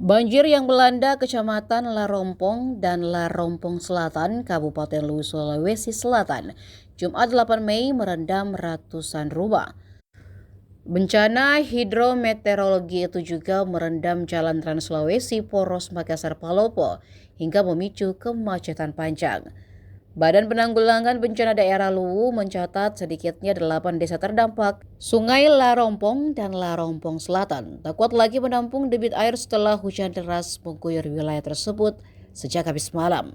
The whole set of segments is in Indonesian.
Banjir yang melanda Kecamatan Larompong dan Larompong Selatan, Kabupaten Luwu, Sulawesi Selatan, Jumat 8 Mei merendam ratusan rumah. Bencana hidrometeorologi itu juga merendam Jalan Trans Sulawesi Poros Makassar Palopo hingga memicu kemacetan panjang. Badan Penanggulangan Bencana Daerah Luwu mencatat sedikitnya 8 desa terdampak. Sungai Larompong dan Larompong Selatan tak kuat lagi menampung debit air setelah hujan deras mengguyur wilayah tersebut sejak Kamis malam.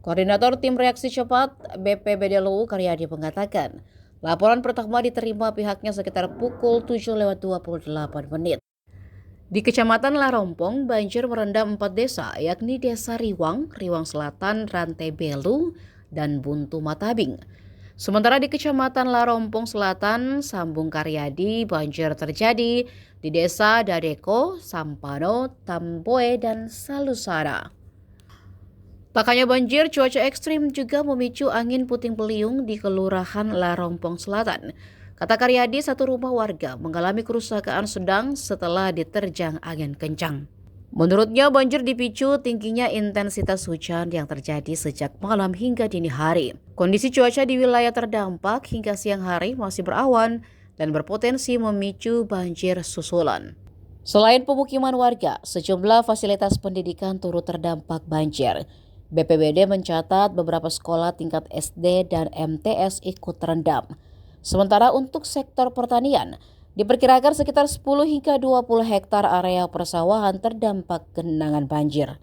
Koordinator Tim Reaksi Cepat BPBD Luwu Karyadi mengatakan, laporan pertama diterima pihaknya sekitar pukul 7:28. Di Kecamatan Larompong, banjir merendam 4 desa, yakni Desa Riwang, Riwang Selatan, Rantai Belu, dan Buntu Matabing. Sementara di Kecamatan Larompong Selatan, Sambung Karyadi, banjir terjadi di Desa Dadeko, Sampano, Tamboe, dan Salusara. Tak hanya banjir, cuaca ekstrim juga memicu angin puting beliung di Kelurahan Larompong Selatan. Kata Karyadi, satu rumah warga mengalami kerusakan sedang setelah diterjang angin kencang. Menurutnya, banjir dipicu tingginya intensitas hujan yang terjadi sejak malam hingga dini hari. Kondisi cuaca di wilayah terdampak hingga siang hari masih berawan dan berpotensi memicu banjir susulan. Selain pemukiman warga, sejumlah fasilitas pendidikan turut terdampak banjir. BPBD mencatat beberapa sekolah tingkat SD dan MTS ikut terendam. Sementara untuk sektor pertanian, diperkirakan sekitar 10 hingga 20 hektar area persawahan terdampak genangan banjir.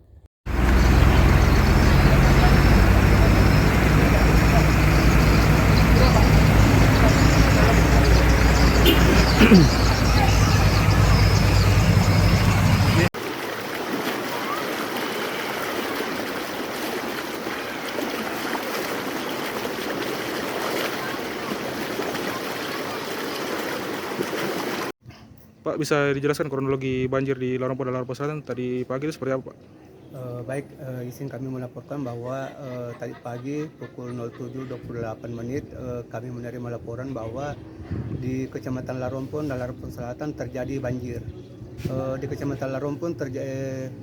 Pak, bisa dijelaskan kronologi banjir di Larompong dan Larompong Selatan tadi pagi itu seperti apa, Pak? Baik, izin kami melaporkan bahwa tadi pagi pukul 07.28 kami menerima laporan bahwa di Kecamatan Larompong dan Larompong Selatan terjadi banjir. Di Kecamatan Larompong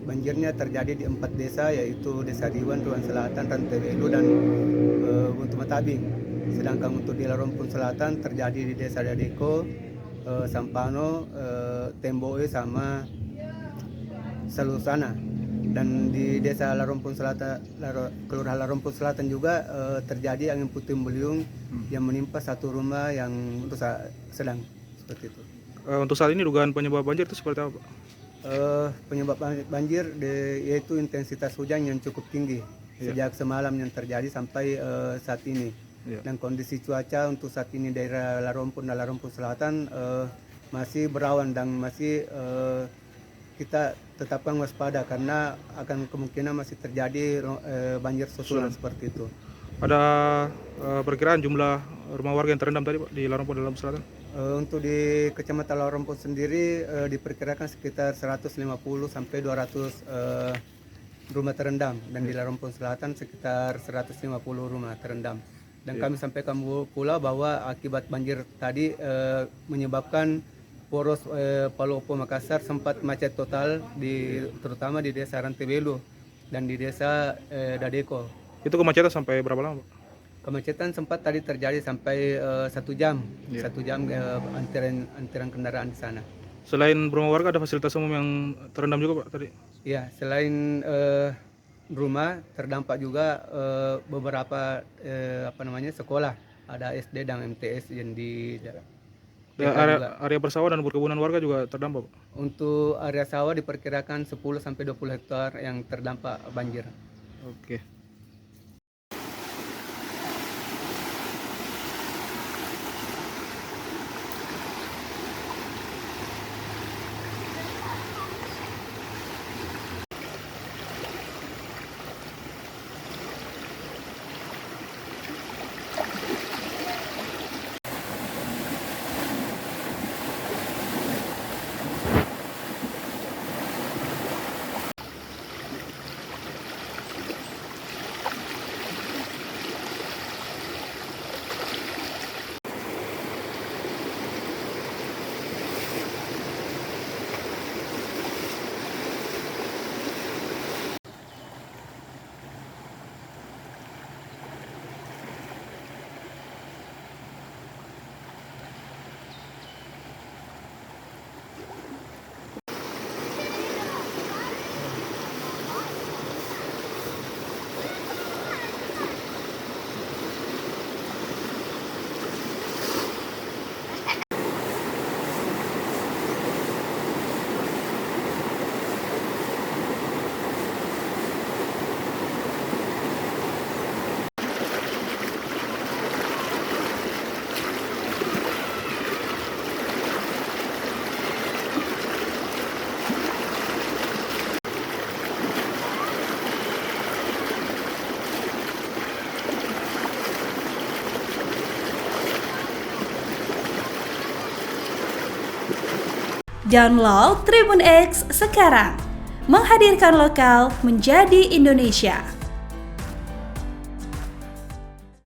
banjirnya terjadi di 4 desa, yaitu Desa Riwan, Riwan Selatan, Rantai Belu, dan Buntu Matabing. Sedangkan untuk di Larompong Selatan terjadi di Desa Dadeko, Sampano, Temboe, sama Salusana. Dan di Desa Larompong Selatan, Kelurahan Larompong Selatan juga terjadi angin puting beliung yang menimpa satu rumah yang rusak sedang, seperti itu. Untuk saat ini dugaan penyebab banjir itu seperti apa, Pak? Penyebab banjir yaitu intensitas hujan yang cukup tinggi sejak semalam yang terjadi sampai saat ini. Dan kondisi cuaca untuk saat ini daerah Larompong dan Larompong Selatan masih berawan dan masih kita tetapkan waspada karena akan kemungkinan masih terjadi banjir susulan seperti itu. Ada perkiraan jumlah rumah warga yang terendam tadi, Pak, di Larompong dan Larompong Selatan? Untuk di Kecamatan Larompong sendiri diperkirakan sekitar 150 sampai 200 rumah terendam, dan di Larompong Selatan sekitar 150 rumah terendam. Dan kami sampaikan pula bahwa akibat banjir tadi menyebabkan poros Palopo Makassar sempat macet total, terutama di Desa Rantai Belu dan di Desa Dadeko. Itu kemacetan sampai berapa lama, Pak? Kemacetan sempat tadi terjadi sampai 1 jam, 1 jam antrian kendaraan di sana. Selain rumah warga, ada fasilitas umum yang terendam juga, Pak, tadi? Ya, selain rumah terdampak juga beberapa sekolah, ada SD dan MTS yang di area persawah dan perkebunan warga juga terdampak, Pak? Untuk area sawah diperkirakan 10 sampai 20 hektar yang terdampak banjir. Oke. Download Tribun X sekarang. Menghadirkan lokal menjadi Indonesia.